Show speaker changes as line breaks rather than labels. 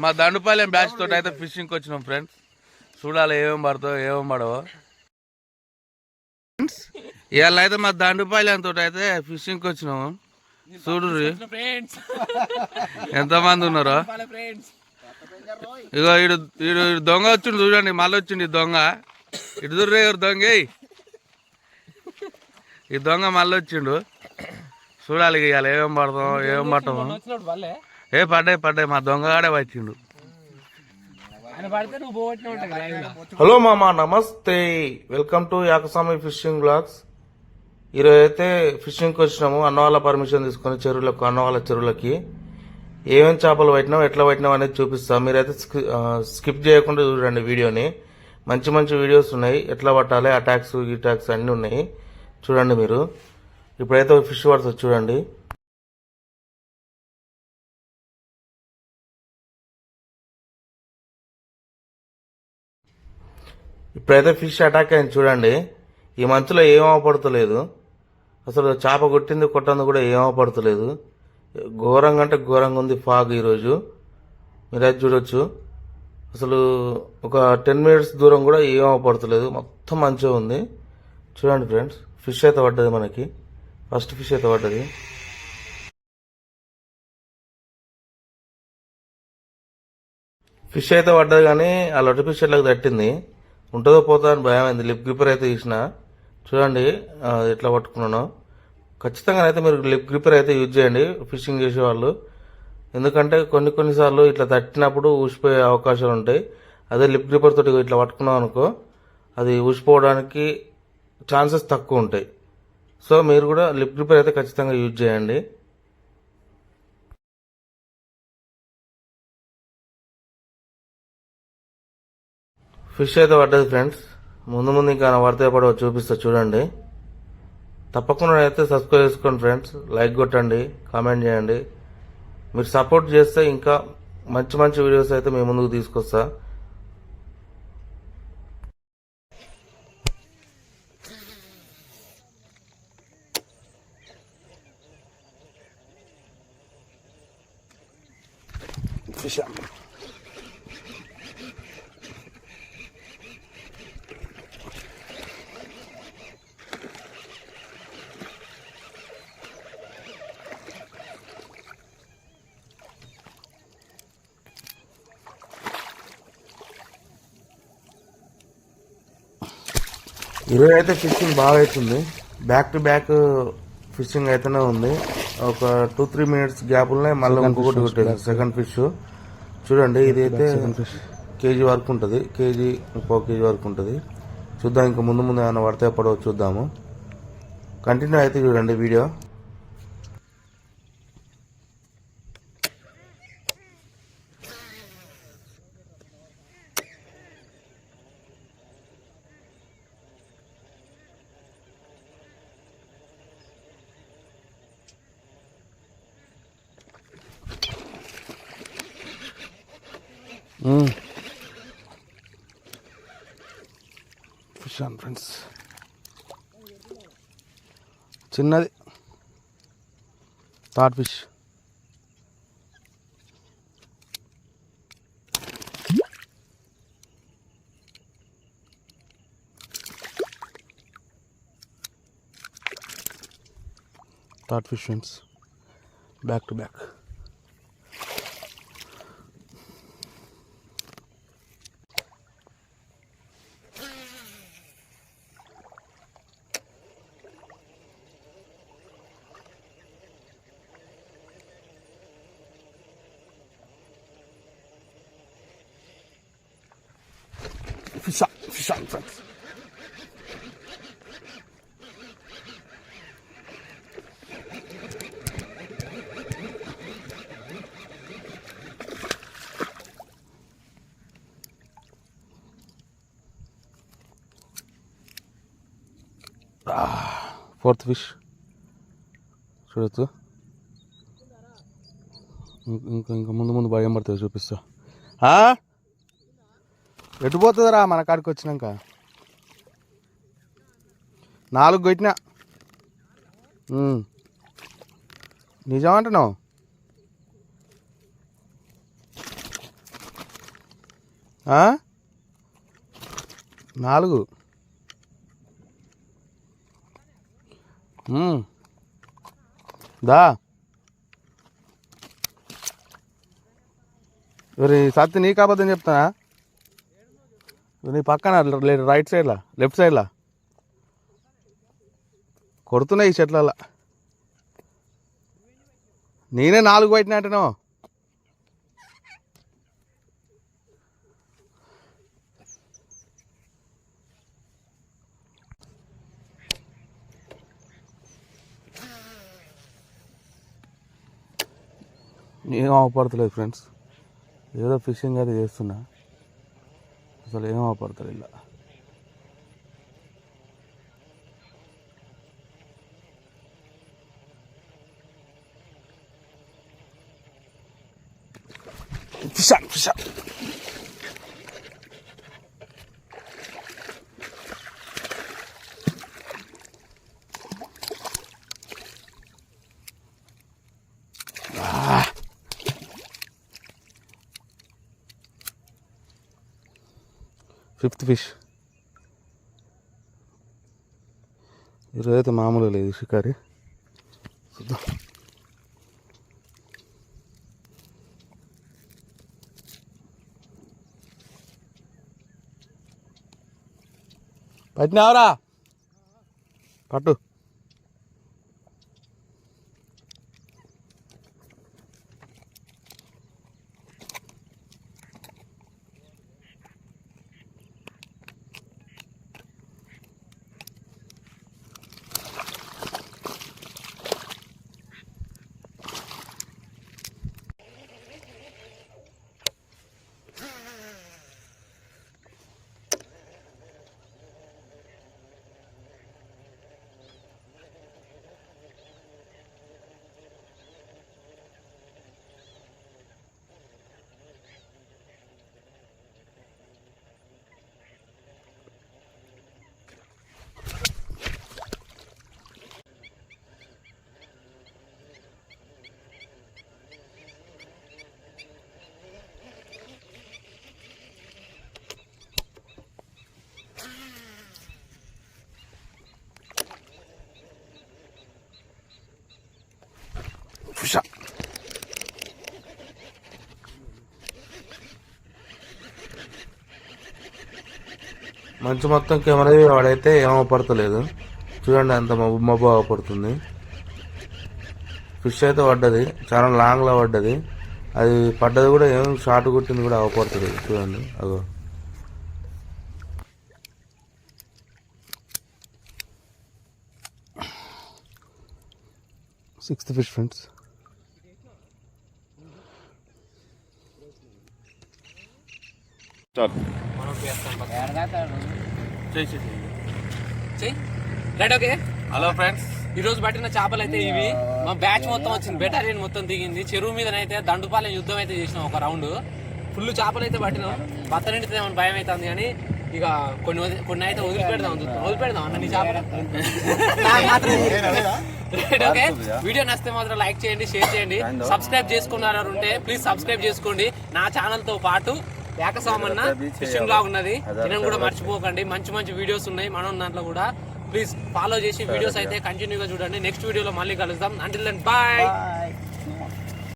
మా దండుపాలెం బ్యాచ్ తోటి అయితే ఫిషింగ్కి వచ్చినాం ఫ్రెండ్స్. చూడాలి ఏమేం పడతావు ఏమేం పడవో. ఇవాళ అయితే మా దండుపాలెం తోటి అయితే ఫిషింగ్కి వచ్చినాము. చూడు ఎంతమంది ఉన్నారో. ఇగో ఇడు ఇడు దొంగ వచ్చిండు చూడండి, మళ్ళీ వచ్చిండు ఈ దొంగ. ఇటు చూడరే దొంగ, ఈ దొంగ మళ్ళీ వచ్చిండు. చూడాలి ఇవాళ ఏమేం పడతాం ఏమేం పడతాము. పడ్డాయి మా దొంగగాడే వచ్చిండు. హలో మామా, నమస్తే, welcome to Yakaswami fishing blogs. ఈరోజు అయితే ఫిషింగ్కి వచ్చినాము. అన్న వాళ్ళ పర్మిషన్ తీసుకొని చెరువులకు, అన్న వాళ్ళ చెరువులకి ఏమేమి చేపలు పట్టినాం ఎట్లా పట్టినాం అనేది చూపిస్తాం. మీరైతే స్కిప్ చేయకుండా చూడండి వీడియోని. మంచి మంచి వీడియోస్ ఉన్నాయి, ఎట్లా పట్టాలి, అటాక్స్ గిటాక్స్ అన్నీ ఉన్నాయి చూడండి మీరు. ఇప్పుడైతే ఫిష్ పడుతుంది చూడండి. ఇప్పుడైతే ఫిష్ అటాక్ అయింది చూడండి. ఈ మంచులో ఏం అవపడతలేదు అసలు. చేప కొట్టింది కొట్టంది కూడా ఏం అవపడతలేదు. ఘోరంగా అంటే ఘోరంగా ఉంది ఫాగ్ ఈరోజు. మీరైతే చూడొచ్చు. అసలు ఒక 10 minutes దూరం కూడా ఏం అవపడతలేదు, మొత్తం మంచిగా ఉంది చూడండి ఫ్రెండ్స్. ఫిష్ అయితే పడ్డది మనకి, ఫస్ట్ ఫిష్ అయితే పడ్డది. ఫిష్ అయితే పడ్డది కానీ ఆ లొట్టి ఫిష్ ఎట్లా తట్టింది, ఉంటుందో పోతుందో అని భయం అయింది. లిప్ గ్రిప్పర్ అయితే తీసిన చూడండి ఎట్లా పట్టుకున్నాను. ఖచ్చితంగా అయితే మీరు లిప్ గ్రిప్పర్ అయితే యూజ్ చేయండి ఫిషింగ్ చేసేవాళ్ళు. ఎందుకంటే కొన్నిసార్లు ఇట్లా తట్టినప్పుడు ఊసిపోయే అవకాశాలు ఉంటాయి. అదే లిప్ గ్రిప్పర్ తోటి ఇట్లా పట్టుకున్నాం అనుకో, అది ఊసిపోవడానికి ఛాన్సెస్ తక్కువ ఉంటాయి. సో మీరు కూడా లిప్ గ్రిప్పర్ అయితే ఖచ్చితంగా యూజ్ చేయండి. ఫిష్ అయితే పడ్డది ఫ్రెండ్స్. ముందు ఇంకా పడితే పడవ చూపిస్తా చూడండి. తప్పకుండా అయితే సబ్స్క్రైబ్ చేసుకోండి ఫ్రెండ్స్, లైక్ కొట్టండి, కామెంట్ చేయండి. మీరు సపోర్ట్ చేస్తే ఇంకా మంచి మంచి వీడియోస్ అయితే మీ ముందుకు తీసుకొస్తా. ఫిష్ ఈరోజు అయితే ఫిషింగ్ బాగా అవుతుంది. బ్యాక్ టు బ్యాక్ ఫిషింగ్ అయితేనే ఉంది. ఒక 2-3 minutes గ్యాప్లోనే మళ్ళీ ఇంకొకటి కొట్టేది సెకండ్ ఫిష్ చూడండి. ఇది అయితే కేజీ వరకు ఉంటుంది, కేజీ 1/4 kg వరకు ఉంటుంది. చూద్దాం ఇంకా ముందు ఏమైనా పడితే పడవ చూద్దాము. కంటిన్యూ అయితే చూడండి వీడియో. ఫిష్ ఆన్ ఫ్రెండ్స్, చిన్నది third fish. Third fish friends, back to back. Fish on friends. Fourth fish. చూడొచ్చు. ఇంకా ముందు భయం పడుతుంది చూపిస్తా. ఎటు పోతుందిరా మన కాడికి వచ్చినాక? 4 కొట్టినా. నిజం అంటున్నావు?
4 దా మరి సత్తి నీకు అబద్ధం చెప్తానా నీ పక్కన రైట్ సైడ్లా లెఫ్ట్ సైడ్లా కొడుతున్నాయి ఈ చెట్లల్లో నేనే 4 పెట్టినట్టునో ఏం అవపడతలేదు ఫ్రెండ్స్ ఏదో ఫిషింగ్ అది చేస్తున్నా అసలు ఏం అవపడతలేదు ఇలా ఫిష్ ఫిఫ్త్ ఫిష్ ఈరోజు అయితే మామూలుగా లేదు షికారి చూద్దాం పట్టినావరా పట్టు ఫిష్
మంచు మొత్తం కెమెరా వాడైతే ఏమవపడతలేదు చూడండి అంత మబ్బు అవపడుతుంది ఫిష్ అయితే పడ్డది చాలా లాంగ్లో పడ్డది అది పడ్డది కూడా ఏం షార్ట్ కొట్టింది కూడా అవపడుతుంది చూడండి అగో
sixth fish friends
hello friends ఈ రోజు పట్టిన చేపలు అయితే ఇవి మా బ్యాచ్ మొత్తం వచ్చింది బెటాలియన్ మొత్తం దిగింది చెరువు మీదనైతే దండుపాలెం యుద్ధం అయితే చేసినాం ఒక రౌండ్ ఫుల్ చేపలు అయితే పట్టినాం బత్తనింటితే ఏమైనా భయం అవుతుంది కానీ ఇక కొన్ని అయితే వదిలిపెడదాం అన్న నీ చేపలు ఓకే వీడియో నచ్చితే మాత్రం లైక్ చేయండి షేర్ చేయండి సబ్స్క్రైబ్ చేసుకున్నారు ఉంటే ప్లీజ్ సబ్స్క్రైబ్ చేసుకోండి నా ఛానల్ తో పాటు ఏకసామన్న ఫిషింగ్ బ్లాగ్ ఉన్నది తినడం కూడా మర్చిపోకండి మంచి మంచి వీడియోస్ ఉన్నాయి మనం దాంట్లో కూడా ప్లీజ్ ఫాలో చేసి వీడియోస్ అయితే కంటిన్యూగా చూడండి నెక్స్ట్ వీడియోలో మళ్ళీ కలుద్దాం అంటిల్ దెన్ బాయ్